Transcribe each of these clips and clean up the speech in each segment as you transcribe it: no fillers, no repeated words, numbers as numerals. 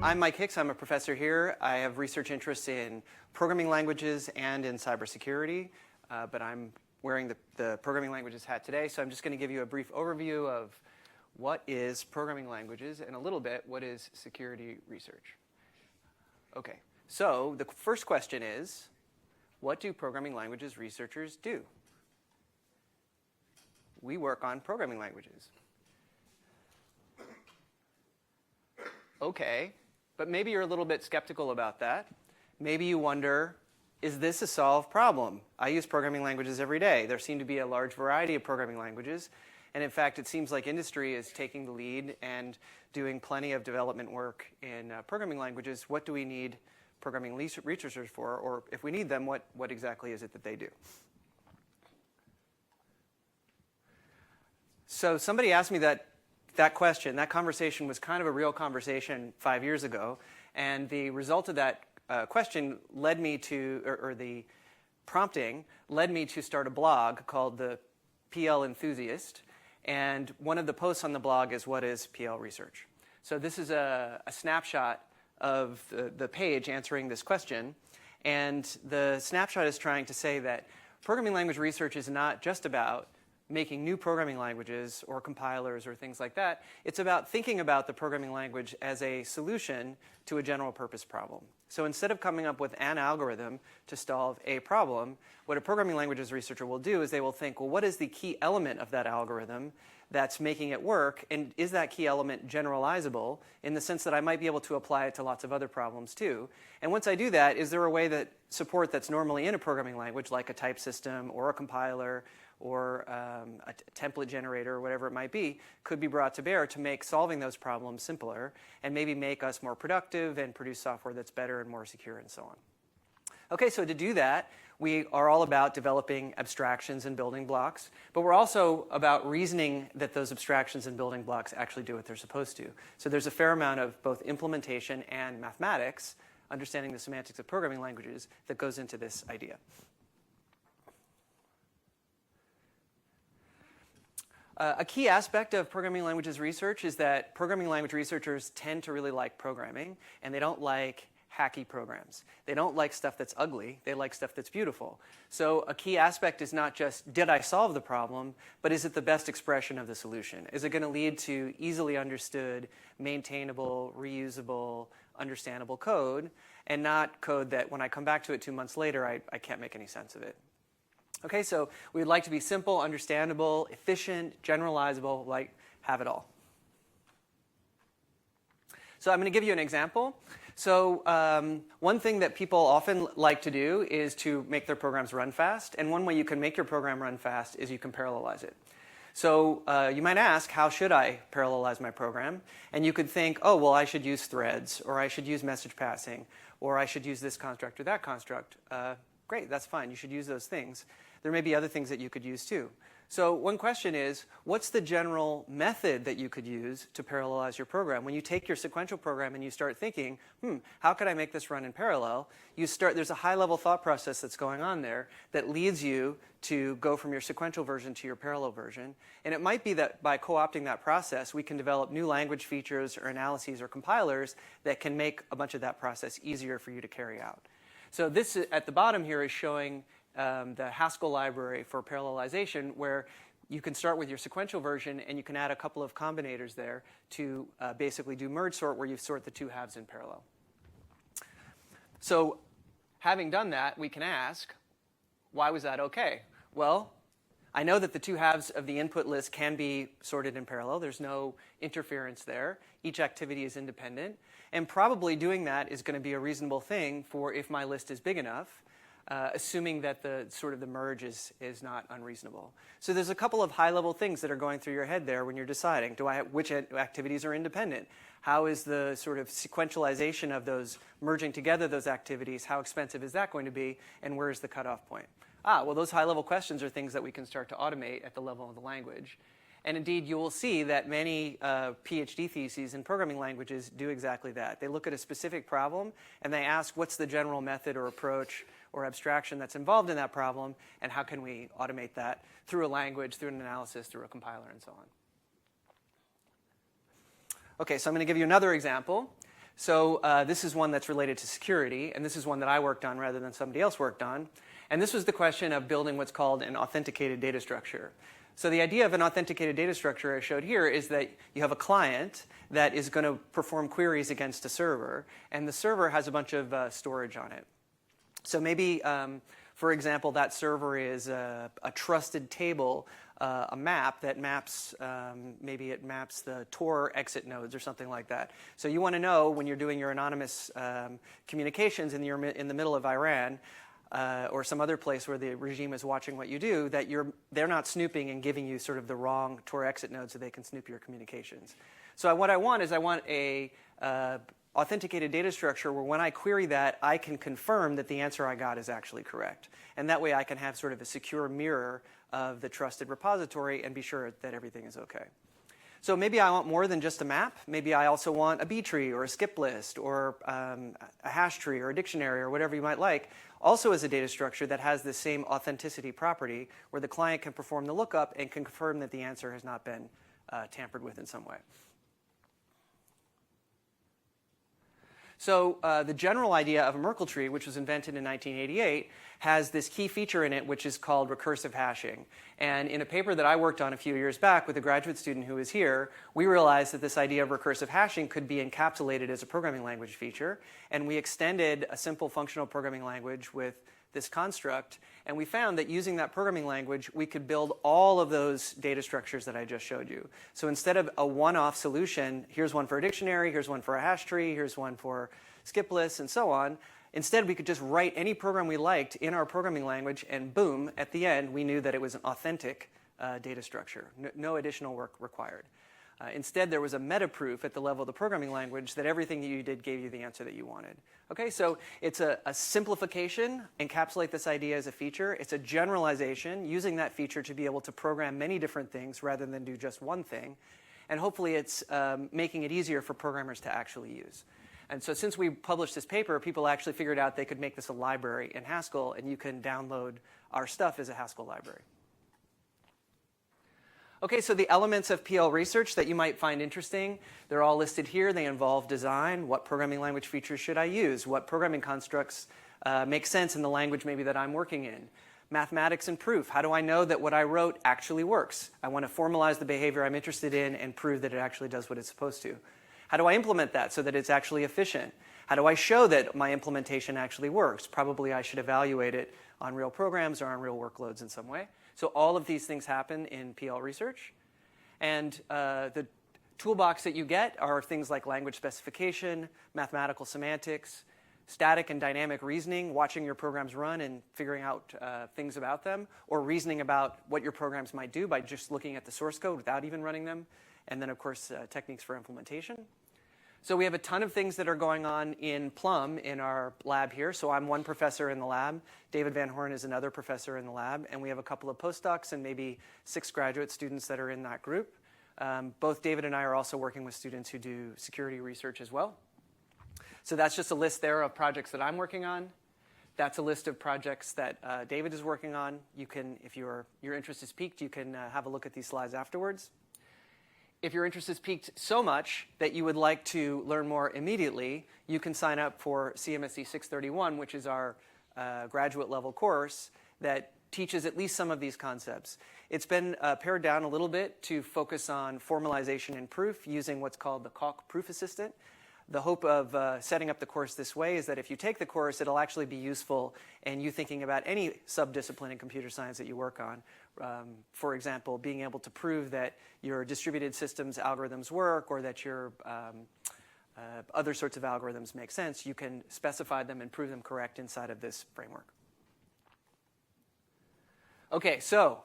I'm Mike Hicks. I'm a professor here. I have research interests in programming languages and in cybersecurity, but I'm wearing the programming languages hat today, so I'm just going to give you a brief overview of what is programming languages and a little bit what is security research. Okay, so the first question is, what do programming languages researchers do? We work on programming languages. Okay, but maybe you're a little bit skeptical about that. Maybe you wonder, is this a solved problem? I use programming languages every day. There seem to be a large variety of programming languages. And in fact, it seems like industry is taking the lead and doing plenty of development work in programming languages. What do we need programming researchers for? Or if we need them, what exactly is it that they do? So somebody asked me that question. That conversation was kind of a real conversation 5 years ago. And the result of that question led me to, or the prompting led me to start a blog called the PL Enthusiast. And one of the posts on the blog is, what is PL research? So this is a snapshot of the page answering this question. And the snapshot is trying to say that programming language research is not just about making new programming languages or compilers or things like that. It's about thinking about the programming language as a solution to a general purpose problem. So instead of coming up with an algorithm to solve a problem, what a programming languages researcher will do is they will think, well, what is the key element of that algorithm that's making it work? And is that key element generalizable in the sense that I might be able to apply it to lots of other problems too? And once I do that, is there a way that support that's normally in a programming language, like a type system or a compiler or a template generator or whatever it might be, could be brought to bear to make solving those problems simpler and maybe make us more productive and produce software that's better and more secure and so on. Okay, so to do that, we are all about developing abstractions and building blocks, but we're also about reasoning that those abstractions and building blocks actually do what they're supposed to. So there's a fair amount of both implementation and mathematics, understanding the semantics of programming languages, that goes into this idea. A key aspect of programming languages research is that programming language researchers tend to really like programming, and they don't like hacky programs. They don't like stuff that's ugly. They like stuff that's beautiful. So a key aspect is not just, did I solve the problem, but is it the best expression of the solution? Is it going to lead to easily understood, maintainable, reusable, understandable code, and not code that when I come back to it 2 months later, I can't make any sense of it? Okay, so we'd like to be simple, understandable, efficient, generalizable, like have it all. So I'm going to give you an example. So one thing that people often like to do is to make their programs run fast. And one way you can make your program run fast is you can parallelize it. So you might ask, how should I parallelize my program? And you could think, oh, well, I should use threads, or I should use message passing, or I should use this construct or that construct. Great, that's fine. You should use those things. There may be other things that you could use too. So one question is, what's the general method that you could use to parallelize your program? When you take your sequential program and you start thinking, how could I make this run in parallel? There's a high-level thought process that's going on there that leads you to go from your sequential version to your parallel version. And it might be that by co-opting that process, we can develop new language features or analyses or compilers that can make a bunch of that process easier for you to carry out. So this at the bottom here is showing the Haskell library for parallelization, where you can start with your sequential version and you can add a couple of combinators there to basically do merge sort, where you sort the two halves in parallel. So having done that, we can ask, why was that okay? Well, I know that the two halves of the input list can be sorted in parallel. There's no interference there. Each activity is independent. And probably doing that is going to be a reasonable thing for if my list is big enough, assuming that the merge is not unreasonable. So there's a couple of high-level things that are going through your head there when you're deciding, which activities are independent? How is the sort of sequentialization of those merging together those activities, how expensive is that going to be, and where is the cutoff point? Well, those high-level questions are things that we can start to automate at the level of the language. And indeed, you will see that many PhD theses in programming languages do exactly that. They look at a specific problem, and they ask, what's the general method or approach or abstraction that's involved in that problem, and how can we automate that through a language, through an analysis, through a compiler, and so on. Okay, so I'm going to give you another example. So this is one that's related to security, and this is one that I worked on rather than somebody else worked on. And this was the question of building what's called an authenticated data structure. So the idea of an authenticated data structure I showed here is that you have a client that is going to perform queries against a server, and the server has a bunch of storage on it. So maybe, for example, that server is a trusted table, a map that maps, maybe it maps the Tor exit nodes or something like that. So you want to know when you're doing your anonymous communications and you're in the middle of Iran, or some other place where the regime is watching what you do, that they're not snooping and giving you sort of the wrong Tor exit node so they can snoop your communications. So what I want is a authenticated data structure where when I query that, I can confirm that the answer I got is actually correct. And that way I can have sort of a secure mirror of the trusted repository and be sure that everything is okay. So maybe I want more than just a map. Maybe I also want a B tree or a skip list or a hash tree or a dictionary or whatever you might like, also as a data structure that has the same authenticity property where the client can perform the lookup and can confirm that the answer has not been tampered with in some way. So the general idea of a Merkle tree, which was invented in 1988, has this key feature in it which is called recursive hashing. And in a paper that I worked on a few years back with a graduate student who was here, we realized that this idea of recursive hashing could be encapsulated as a programming language feature. And we extended a simple functional programming language with this construct. And we found that using that programming language, we could build all of those data structures that I just showed you. So instead of a one-off solution, here's one for a dictionary, here's one for a hash tree, here's one for skip lists, and so on. Instead, we could just write any program we liked in our programming language, and boom, at the end, we knew that it was an authentic data structure. No additional work required. Instead, there was a meta-proof at the level of the programming language that everything that you did gave you the answer that you wanted. Okay, so it's a simplification, encapsulate this idea as a feature. It's a generalization, using that feature to be able to program many different things rather than do just one thing. And hopefully it's making it easier for programmers to actually use. And so since we published this paper, people actually figured out they could make this a library in Haskell, and you can download our stuff as a Haskell library. Okay, so the elements of PL research that you might find interesting, they're all listed here. They involve design. What programming language features should I use? What programming constructs make sense in the language maybe that I'm working in? Mathematics and proof. How do I know that what I wrote actually works? I want to formalize the behavior I'm interested in and prove that it actually does what it's supposed to. How do I implement that so that it's actually efficient? How do I show that my implementation actually works? Probably I should evaluate it on real programs or on real workloads in some way. So all of these things happen in PL research. And the toolbox that you get are things like language specification, mathematical semantics, static and dynamic reasoning, watching your programs run and figuring out things about them, or reasoning about what your programs might do by just looking at the source code without even running them. And then, of course, techniques for implementation. So we have a ton of things that are going on in Plum in our lab here. So I'm one professor in the lab. David Van Horn is another professor in the lab. And we have a couple of postdocs and maybe 6 graduate students that are in that group. Both David and I are also working with students who do security research as well. So that's just a list there of projects that I'm working on. That's a list of projects that David is working on. You can, if your interest is piqued, you can have a look at these slides afterwards. If your interest is piqued so much that you would like to learn more immediately, you can sign up for CMSC 631, which is our graduate level course that teaches at least some of these concepts. It's been pared down a little bit to focus on formalization and proof using what's called the Calc Proof Assistant. The hope of setting up the course this way is that if you take the course, it'll actually be useful in you thinking about any subdiscipline in computer science that you work on. For example, being able to prove that your distributed systems algorithms work or that your other sorts of algorithms make sense, you can specify them and prove them correct inside of this framework. Okay, so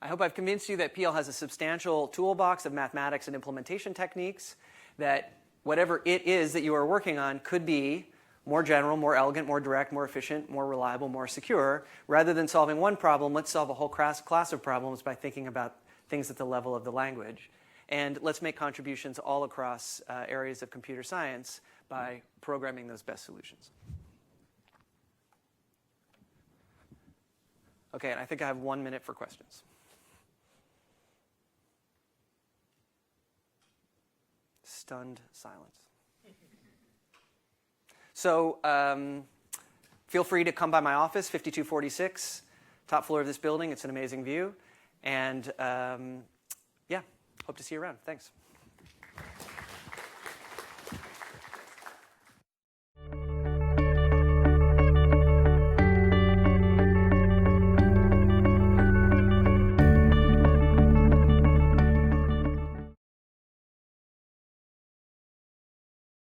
I hope I've convinced you that PL has a substantial toolbox of mathematics and implementation techniques, that whatever it is that you are working on could be more general, more elegant, more direct, more efficient, more reliable, more secure. Rather than solving one problem, let's solve a whole class of problems by thinking about things at the level of the language. And let's make contributions all across areas of computer science by programming those best solutions. Okay, and I think I have 1 minute for questions. Stunned silence. So feel free to come by my office, 5246, top floor of this building. It's an amazing view. And yeah, hope to see you around. Thanks.